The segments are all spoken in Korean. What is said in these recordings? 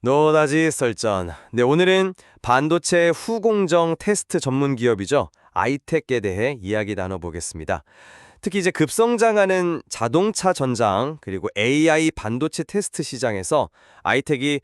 노다지 썰전. 네, 오늘은 반도체 후공정 테스트 전문 기업이죠. 아이텍에 대해 이야기 나눠보겠습니다. 특히 이제 급성장하는 자동차 전장 그리고 AI 반도체 테스트 시장에서 아이텍이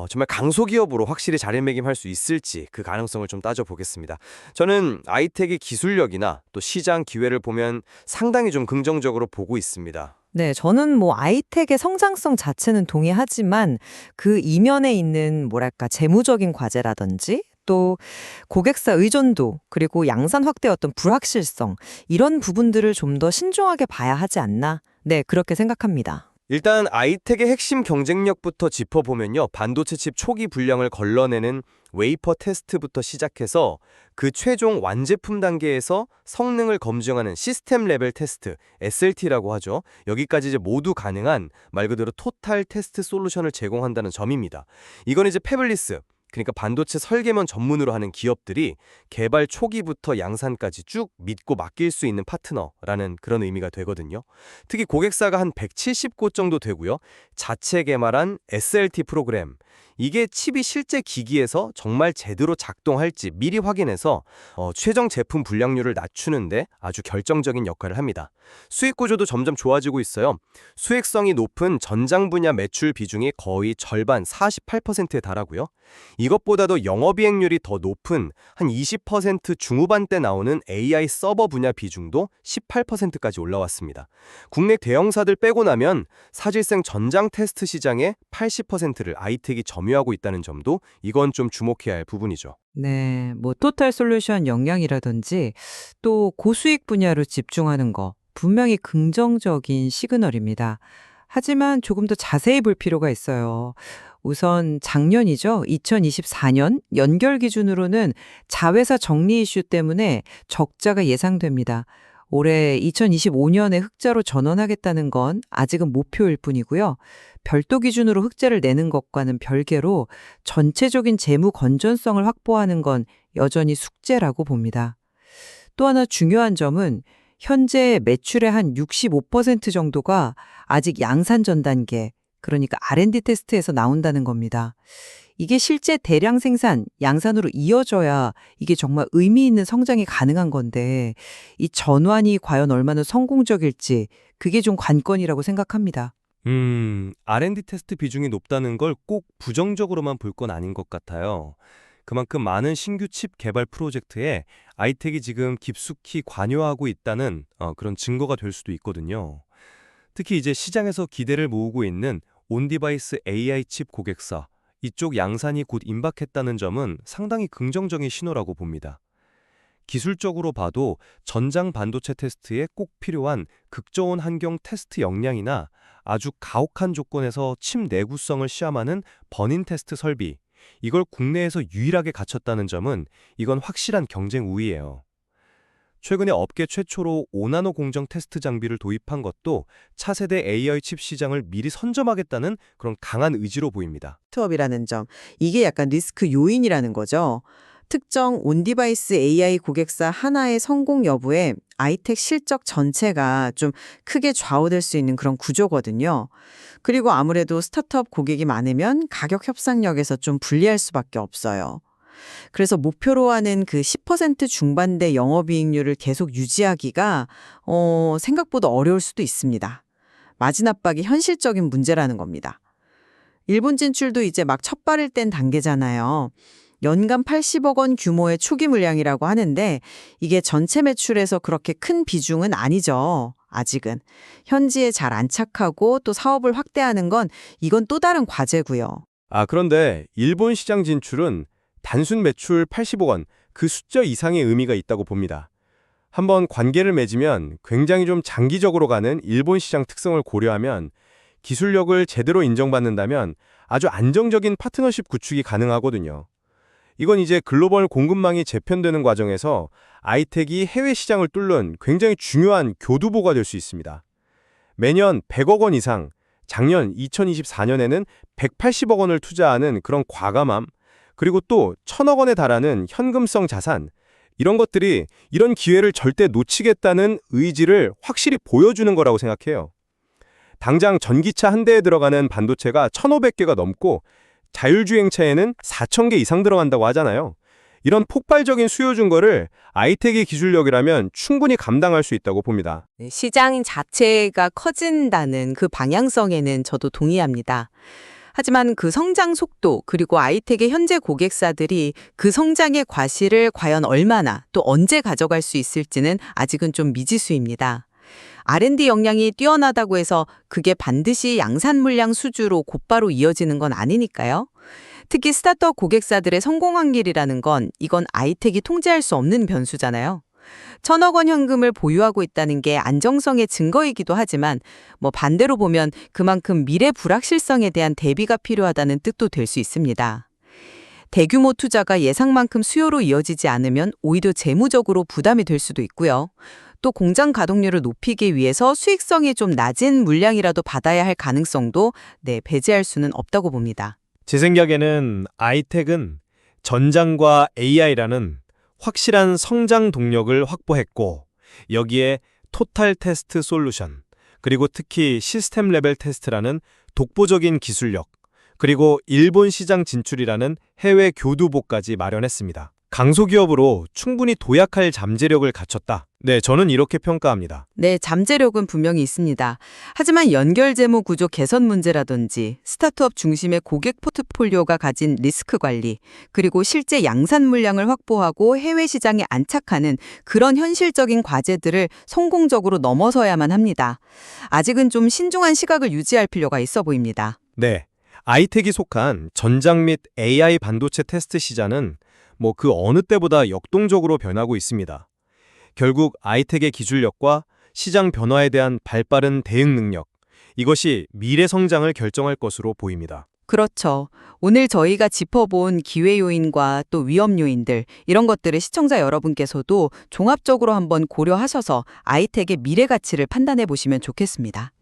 정말 강소기업으로 확실히 자리매김할 수 있을지 그 가능성을 좀 따져보겠습니다. 저는 아이텍의 기술력이나 또 시장 기회를 보면 상당히 좀 긍정적으로 보고 있습니다. 네, 저는 아이텍의 성장성 자체는 동의하지만 그 이면에 있는 뭐랄까 재무적인 과제라든지 또 고객사 의존도 그리고 양산 확대의 어떤 불확실성 이런 부분들을 좀 더 신중하게 봐야 하지 않나? 네, 그렇게 생각합니다. 일단 아이텍의 핵심 경쟁력부터 짚어보면요. 반도체 칩 초기 분량을 걸러내는 웨이퍼 테스트부터 시작해서 그 최종 완제품 단계에서 성능을 검증하는 시스템 레벨 테스트, SLT라고 하죠. 여기까지 이제 모두 가능한 말 그대로 토탈 테스트 솔루션을 제공한다는 점입니다. 이건 이제 패블리스, 그러니까 반도체 설계면 전문으로 하는 기업들이 개발 초기부터 양산까지 쭉 믿고 맡길 수 있는 파트너라는 그런 의미가 되거든요. 특히 고객사가 한 170곳 정도 되고요. 자체 개발한 SLT 프로그램, 이게 칩이 실제 기기에서 정말 제대로 작동할지 미리 확인해서 최종 제품 불량률을 낮추는데 아주 결정적인 역할을 합니다. 수익 구조도 점점 좋아지고 있어요. 수익성이 높은 전장 분야 매출 비중이 거의 절반 48%에 달하고요. 이것보다도 영업이익률이 더 높은 한 20% 중후반대 나오는 AI 서버 분야 비중도 18%까지 올라왔습니다. 국내 대형사들 빼고 나면 사실상 전장 테스트 시장의 80%를 아이텍이 점유하고 있다는 점도 이건 좀 주목해야 할 부분이죠. 네, 토탈 솔루션 역량이라든지 또 고수익 분야로 집중하는 거 분명히 긍정적인 시그널입니다. 하지만 조금 더 자세히 볼 필요가 있어요. 우선 작년이죠. 2024년 연결 기준으로는 자회사 정리 이슈 때문에 적자가 예상됩니다. 올해 2025년에 흑자로 전환하겠다는 건 아직은 목표일 뿐이고요. 별도 기준으로 흑자를 내는 것과는 별개로 전체적인 재무 건전성을 확보하는 건 여전히 숙제라고 봅니다. 또 하나 중요한 점은 현재 매출의 한 65% 정도가 아직 양산 전 단계, 그러니까 R&D 테스트에서 나온다는 겁니다. 이게 실제 대량 생산, 양산으로 이어져야 이게 정말 의미 있는 성장이 가능한 건데 이 전환이 과연 얼마나 성공적일지 그게 좀 관건이라고 생각합니다. R&D 테스트 비중이 높다는 걸 꼭 부정적으로만 볼 건 아닌 것 같아요. 그만큼 많은 신규 칩 개발 프로젝트에 아이텍이 지금 깊숙이 관여하고 있다는 그런 증거가 될 수도 있거든요. 특히 이제 시장에서 기대를 모으고 있는 온디바이스 AI 칩 고객사, 이쪽 양산이 곧 임박했다는 점은 상당히 긍정적인 신호라고 봅니다. 기술적으로 봐도 전장 반도체 테스트에 꼭 필요한 극저온 환경 테스트 역량이나 아주 가혹한 조건에서 칩 내구성을 시험하는 버닌 테스트 설비, 이걸 국내에서 유일하게 갖췄다는 점은 이건 확실한 경쟁 우위예요. 최근에 업계 최초로 5나노 공정 테스트 장비를 도입한 것도 차세대 AI 칩 시장을 미리 선점하겠다는 그런 강한 의지로 보입니다. 투업이라는 점, 이게 약간 리스크 요인이라는 거죠. 특정 온디바이스 AI 고객사 하나의 성공 여부에 아이텍 실적 전체가 좀 크게 좌우될 수 있는 그런 구조거든요. 그리고 아무래도 스타트업 고객이 많으면 가격 협상력에서 좀 불리할 수밖에 없어요. 그래서 목표로 하는 그 10% 중반대 영업이익률을 계속 유지하기가 생각보다 어려울 수도 있습니다. 마진 압박이 현실적인 문제라는 겁니다. 일본 진출도 이제 막 첫 발을 뗀 단계잖아요. 연간 80억 원 규모의 초기 물량이라고 하는데 이게 전체 매출에서 그렇게 큰 비중은 아니죠. 아직은. 현지에 잘 안착하고 또 사업을 확대하는 건 이건 또 다른 과제고요. 그런데 일본 시장 진출은 단순 매출 80억 원, 그 숫자 이상의 의미가 있다고 봅니다. 한번 관계를 맺으면 굉장히 좀 장기적으로 가는 일본 시장 특성을 고려하면 기술력을 제대로 인정받는다면 아주 안정적인 파트너십 구축이 가능하거든요. 이건 이제 글로벌 공급망이 재편되는 과정에서 아이텍이 해외 시장을 뚫는 굉장히 중요한 교두보가 될 수 있습니다. 매년 100억 원 이상, 작년 2024년에는 180억 원을 투자하는 그런 과감함, 그리고 또 1000억 원에 달하는 현금성 자산, 이런 것들이 이런 기회를 절대 놓치겠다는 의지를 확실히 보여주는 거라고 생각해요. 당장 전기차 한 대에 들어가는 반도체가 1,500개가 넘고 자율주행차에는 4,000개 이상 들어간다고 하잖아요. 이런 폭발적인 수요 증거를 아이텍의 기술력이라면 충분히 감당할 수 있다고 봅니다. 네, 시장 자체가 커진다는 그 방향성에는 저도 동의합니다. 하지만 그 성장 속도 그리고 아이텍의 현재 고객사들이 그 성장의 과실을 과연 얼마나 또 언제 가져갈 수 있을지는 아직은 좀 미지수입니다. R&D 역량이 뛰어나다고 해서 그게 반드시 양산 물량 수주로 곧바로 이어지는 건 아니니까요. 특히 스타트업 고객사들의 성공 확률이라는 건 이건 아이텍이 통제할 수 없는 변수잖아요. 1,000억 원 현금을 보유하고 있다는 게 안정성의 증거이기도 하지만 반대로 보면 그만큼 미래 불확실성에 대한 대비가 필요하다는 뜻도 될 수 있습니다. 대규모 투자가 예상만큼 수요로 이어지지 않으면 오히려 재무적으로 부담이 될 수도 있고요. 또 공장 가동률을 높이기 위해서 수익성이 좀 낮은 물량이라도 받아야 할 가능성도 배제할 수는 없다고 봅니다. 제 생각에는 아이텍은 전장과 AI라는 확실한 성장 동력을 확보했고 여기에 토탈 테스트 솔루션 그리고 특히 시스템 레벨 테스트라는 독보적인 기술력 그리고 일본 시장 진출이라는 해외 교두보까지 마련했습니다. 강소기업으로 충분히 도약할 잠재력을 갖췄다. 네, 저는 이렇게 평가합니다. 네, 잠재력은 분명히 있습니다. 하지만 연결 재무 구조 개선 문제라든지 스타트업 중심의 고객 포트폴리오가 가진 리스크 관리, 그리고 실제 양산 물량을 확보하고 해외 시장에 안착하는 그런 현실적인 과제들을 성공적으로 넘어서야만 합니다. 아직은 좀 신중한 시각을 유지할 필요가 있어 보입니다. 네, 아이텍이 속한 전장 및 AI 반도체 테스트 시장은 그 어느 때보다 역동적으로 변하고 있습니다. 결국 아이텍의 기술력과 시장 변화에 대한 발빠른 대응 능력, 이것이 미래 성장을 결정할 것으로 보입니다. 그렇죠. 오늘 저희가 짚어본 기회 요인과 또 위험 요인들, 이런 것들을 시청자 여러분께서도 종합적으로 한번 고려하셔서 아이텍의 미래 가치를 판단해 보시면 좋겠습니다.